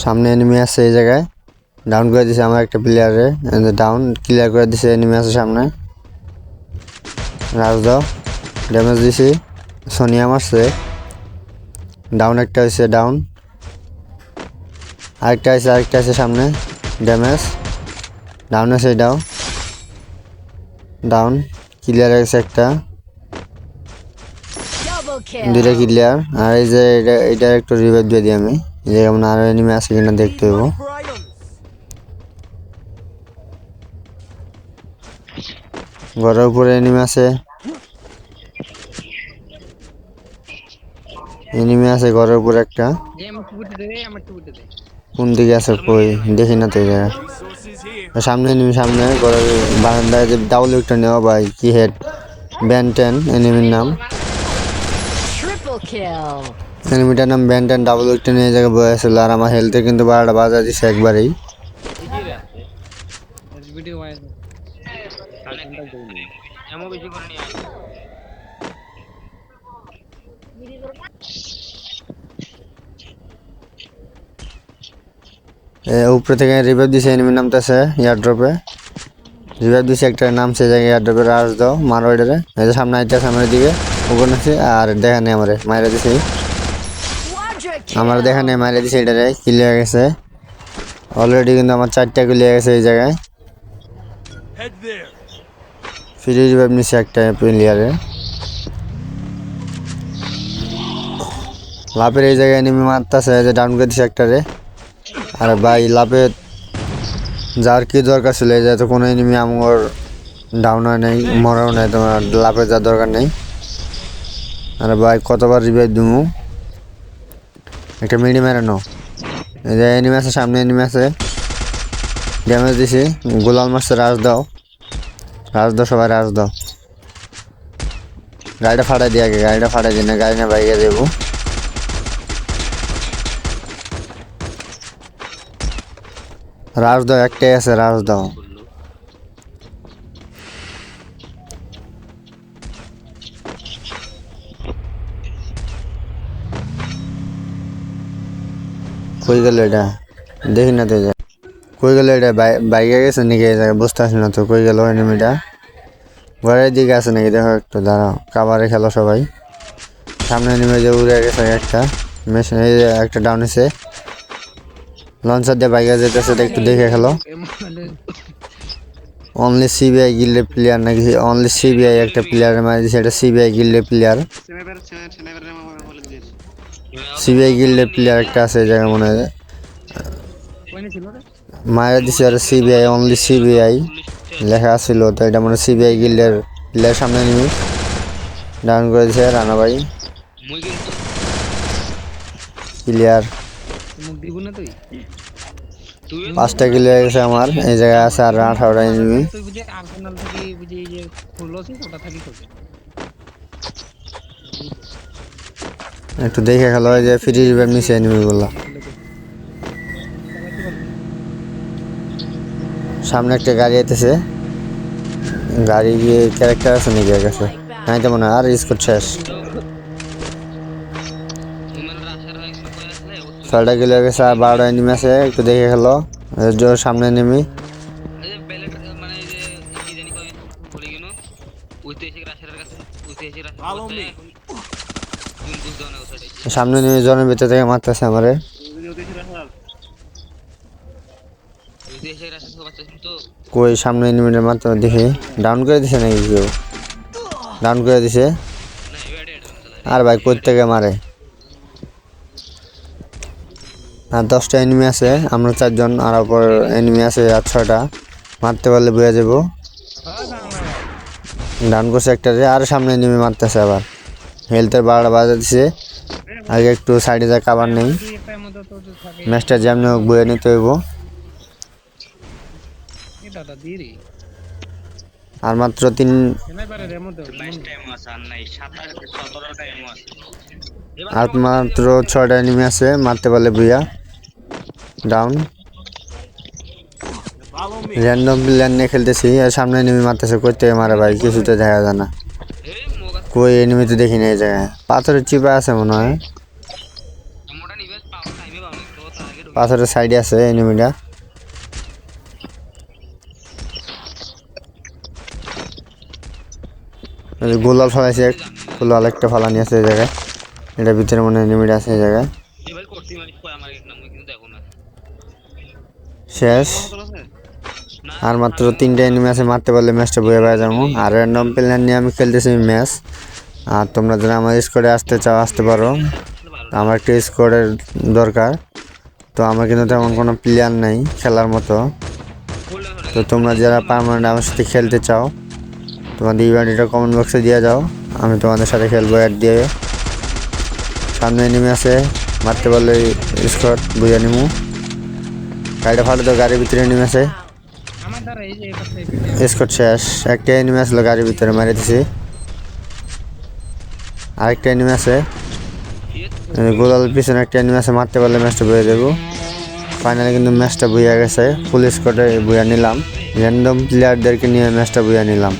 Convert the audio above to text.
সামনে এনিমি আছে এই জায়গায় ডাউন করে দিছে আমার একটা প্লেয়ারে ডাউন ক্লিয়ার করে দিছে এনিমি আছে সামনে রাজ দাও ড্যামেজ দিছি সোনিয়া মারছে ডাউন একটা হয়েছে ডাউন আরেকটা আছে সামনে ড্যামেজ ডাউন আছে এটাও ডাউন ক্লিয়ার আছে একটা দুইটা ক্লিয়ার আর এই যে এটা একটু রিভাইভ দিয়ে দিই আমি এই যেমন আরো এনিমি আছে কিনা দেখতে হইব ঘরের উপরে এনিমি আছে ঘরের উপরে একটা কোন দিকে আছে কই দেখি না তো এই জায়গা সামনে এনিমি সামনে ঘরের বারান্দায় যে ডাবল একটা নেওয়া ভাই কি হেড ব্যান্টেন এনিমির নাম এনিমিটার নাম ব্যান্টেন ডাবল একটা নিয়ে জায়গায় বয়ে আসছিল আর আমার হেলথে কিন্তু 12টা বাজা দিছে একবারেই উপরে থেকে রিভাইভ দিছে এনিমির নামতেছে এয়ারড্রপে রিভাইভ দিছে একটা নামছে জায়গায় এয়ারড্রপে রাজ দাও মারো এটারে এই যে সামনে আইতে সামনের দিকে ওপর নাচছে আর দেখা নেই আমারে মাইরা দিছে আমার দেখা নেই মাইরা দিছে এটারে ক্লিয়ার গেছে অলরেডি কিন্তু আমার 4টা ক্লিয়ার গেছে এই জায়গায় ফ্রি রিভাইভ নিছে একটা প্লেয়ারে লাভের এই জায়গায় এনিমি মারতেছে যে ডাউন করে দিছে একটারে আর ভাই লাভে যার কি দরকার ছিল এই যে তো কোনো এনিমি আমার ডাউন হয় নাই মরাও নাই তোমার লাভে যার দরকার নেই আর ভাই কতবার রিভাইভ দিমু একটা মিডি মেরে নাও এই যে এনিমি আছে সামনে এনিমি আছে ড্যামেজ দিছি গোলাল মারছে রাজ দাও সবাই রাজ দাও গাড়িটা ফাটাই দিয়ে আগে গাড়িটা ফাটাই দিই না গাড়ি না বাইকে দেবো রাজ দাও একটাই আছে রাজ দাও কই গেল এটা দেখি না তো কই গেল এটা বাইকে গেছে নাকি এই জায়গায় বুঝতে আসি না তো কই গেল এনিমিটা ঘরের দিকে আছে নাকি দেখো একটু দাঁড়াও কাভারে খেলো সবাই সামনে এনিমি যে উড়ে গেছে একটা মেশিন এই একটা ডাউন আছে লঞ্চার দিয়ে বাইকে যেতেছে একটু দেখে খেলো অনলি সিবিআই গিল্ডের প্লেয়ার নাকি অনলি সিবিআই একটা প্লেয়ার মারি দিছে এটা সিবিআই গিল্ডের প্লেয়ার সিবিআই গিল্ডের প্লেয়ার একটা আছে এই জায়গায় মনে হয় মায়ের দিছে আর সিবিআই অনলি সিবিআই লেখা ছিল তো এটা মনে সিবিআই গিল্ডের প্লেয়ার সামনে নিবি ডাউন করে দিছে রানা ভাই প্লেয়ার 5টা কিল হয়ে গেছে আমার এই জায়গায় আছে আর 18টা এনিমি একটু দেখে খেলো যে ফ্রি রিভাইভ নিছে এনিমি গুলো সামনে একটা গাড়ি আইতেছে গাড়ি গিয়ে ক্যারেক্টার আছে নাকি এর কাছে নাই তো মনে হয় আর স্কোর শেষ 6টা কিল হয়ে গেছে আর 12টা এনিমি আছে একটু দেখে খেলো জোর সামনে এনিমি সামনে নেমে জনের ভিতর থেকে মারতেছে আমারে কই সামনে এনিমিটার মারতে দেখি ডাউন করে দিছে নাকি কেউ ডাউন করে দিছে আর ভাই কই থেকে মারে আর 10টা এনিমি আছে আমরা 4 জন আর উপর এনিমি আছে আর 6টা মারতে পারলে বয়ে যাব ডাউন করছে একটা আর সামনে এনিমি মারতেছে আবার হেলথের 12টা বাজা দিছে আগে একটু সাইডে যা কভার নেই ম্যাচটা যেমন হোক বয়ে নিতে হইব আর মাত্র 3 আর মাত্র 6টা এনিমি আছে মারতে পারলে বুইয়া ডাউন র্যান্ডম প্লেয়ার নিয়ে খেলতেছি আর সামনে এনিমি মারতেছে কই থেকে মারে ভাই কিছুতে দেখা যায় না কই এনিমি তো দেখি না এই জায়গায় পাথরের চিপা আছে মনে হয় পাথরের সাইডে আছে এনিমিটা। গোলাল ফেলাইছে, গোলাল একটা ফালানি আছে এই জায়গায়, এটার ভিতরে মনে হয় এনিমিটা আছে এই জায়গায়। শেষ, আর মাত্র 3টা এনিমি আছে, মারতে পারলে ম্যাচটা বয়ে পাওয়া যাবো। আর র্যান্ডম প্লেয়ার নিয়ে আমি খেলতেছি ম্যাচ। আর তোমরা যারা আমার স্কোয়াডে আসতে চাও আসতে পারো, আমার একটা স্কোয়াডের দরকার। তো আমার কিন্তু তেমন কোনো প্লেয়ার নেই খেলার মতো। তো তোমরা যারা পার্মানেন্ট আমার সাথে খেলতে চাও, তোমাদের ইভেন্টটা কমেন্ট বক্সে দিয়ে যাও, আমি তোমাদের সাথে খেলবো অ্যাড দিয়ে। সামনে এনিমি আছে, মারতে পারলে স্কোয়াড বুঝে নিমু। গাড়িটা ফাটে, তো গাড়ির ভিতরে এনিমি আছে। স্কোয়াড শেষ, একটা এনিমি আসলো গাড়ির ভিতরে, মারি দিছি। আরেকটা এনিমি আছে গোলাল পিছনে, একটা এনিমি আছে, মারতে পারলে ম্যাচটা বয়ে দেবো। ফাইনালি কিন্তু ম্যাচটা বইয়া গেছে, ফুল স্কোয়াডে বইয়া নিলাম, র্যান্ডম প্লেয়ারদেরকে নিয়ে ম্যাচটা বইয়া নিলাম।